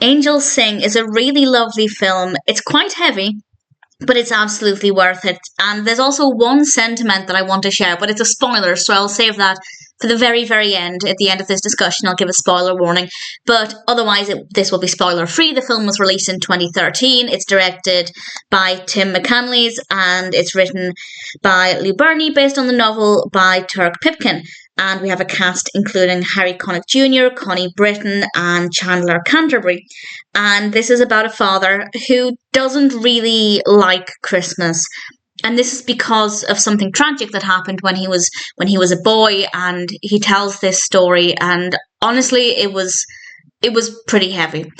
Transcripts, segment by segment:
Angels Sing is a really lovely film. It's quite heavy, but it's absolutely worth it. And there's also one sentiment that I want to share, but it's a spoiler, so I'll save that for the very, very end. At the end of this discussion, I'll give a spoiler warning. But otherwise, this will be spoiler-free. The film was released in 2013. It's directed by Tim McCanlies, and it's written by Berney, based on the novel by Turk Pipkin. And we have a cast including Harry Connick Jr., Connie Britton, and Chandler Canterbury. And this is about a father who doesn't really like Christmas. And this is because of something tragic that happened when he was a boy, and he tells this story, and honestly it was pretty heavy.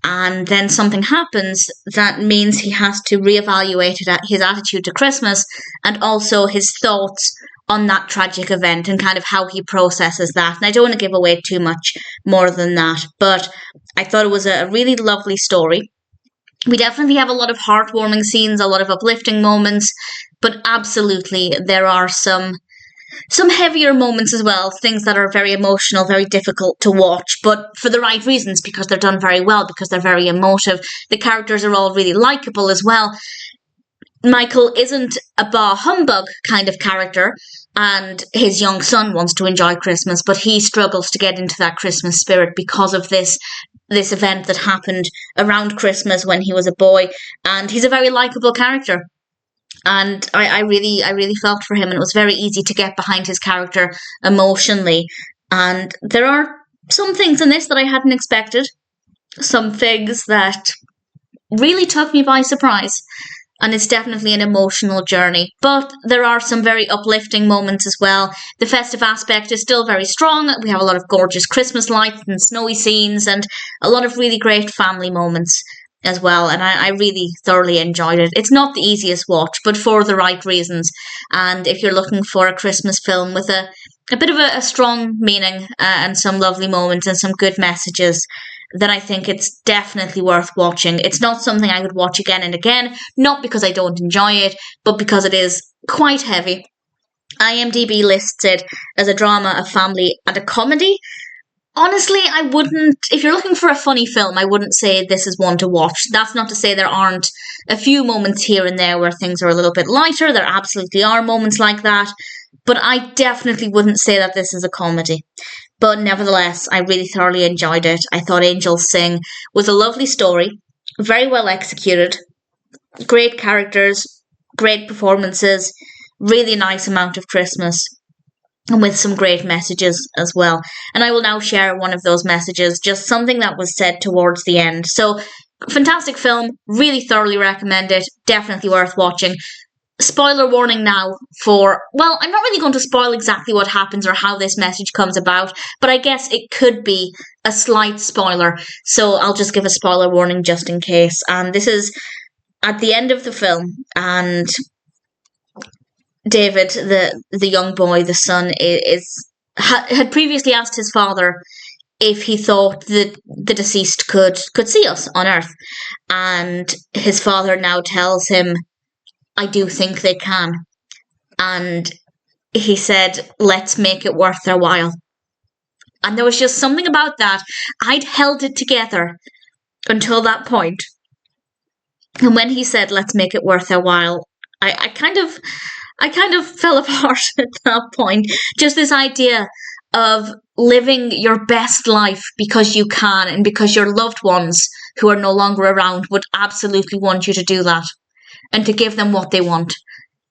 And then something happens that means he has to reevaluate his attitude to Christmas, and also his thoughts on that tragic event and kind of how he processes that. And I don't want to give away too much more than that, but I thought it was a really lovely story. We definitely have a lot of heartwarming scenes, a lot of uplifting moments, but absolutely there are some heavier moments as well, things that are very emotional, very difficult to watch, but for the right reasons, because they're done very well, because they're very emotive. The characters are all really likeable as well. Michael isn't a bah humbug kind of character, and his young son wants to enjoy Christmas, but he struggles to get into that Christmas spirit because of this event that happened around Christmas when he was a boy. And he's a very likeable character, and I really felt for him, and it was very easy to get behind his character emotionally. And there are some things in this that I hadn't expected, some things that really took me by surprise. And it's definitely an emotional journey. But there are some very uplifting moments as well. The festive aspect is still very strong. We have a lot of gorgeous Christmas lights and snowy scenes, and a lot of really great family moments as well. And I really thoroughly enjoyed it. It's not the easiest watch, but for the right reasons. And if you're looking for a Christmas film with a bit of a strong meaning and some lovely moments and some good messages, then I think it's definitely worth watching. It's not something I would watch again and again, not because I don't enjoy it, but because it is quite heavy. IMDb lists it as a drama, a family, and a comedy. Honestly, I wouldn't, if you're looking for a funny film, I wouldn't say this is one to watch. That's not to say there aren't a few moments here and there where things are a little bit lighter. There absolutely are moments like that, but I definitely wouldn't say that this is a comedy. But nevertheless, I really thoroughly enjoyed it. I thought Angels Sing was a lovely story, very well executed, great characters, great performances, really nice amount of Christmas, and with some great messages as well. And I will now share one of those messages, just something that was said towards the end. So, fantastic film, really thoroughly recommend it, definitely worth watching. Spoiler warning now for, well, I'm not really going to spoil exactly what happens or how this message comes about, but I guess it could be a slight spoiler, so I'll just give a spoiler warning just in case. And this is at the end of the film, and David, the young boy, the son, had previously asked his father if he thought that the deceased could see us on Earth, and his father now tells him, I do think they can. And he said, let's make it worth their while. And there was just something about that. I'd held it together until that point. And when he said, let's make it worth their while, I kind of fell apart at that point. Just this idea of living your best life because you can, and because your loved ones who are no longer around would absolutely want you to do that, and to give them what they want.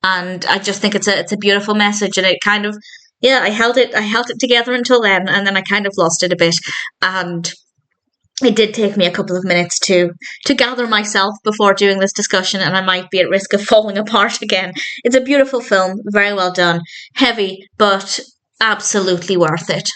And I just think it's a beautiful message, and it kind of, I held it together until then, and then I kind of lost it a bit. And it did take me a couple of minutes to gather myself before doing this discussion, and I might be at risk of falling apart again. It's a beautiful film, very well done, heavy, but absolutely worth it.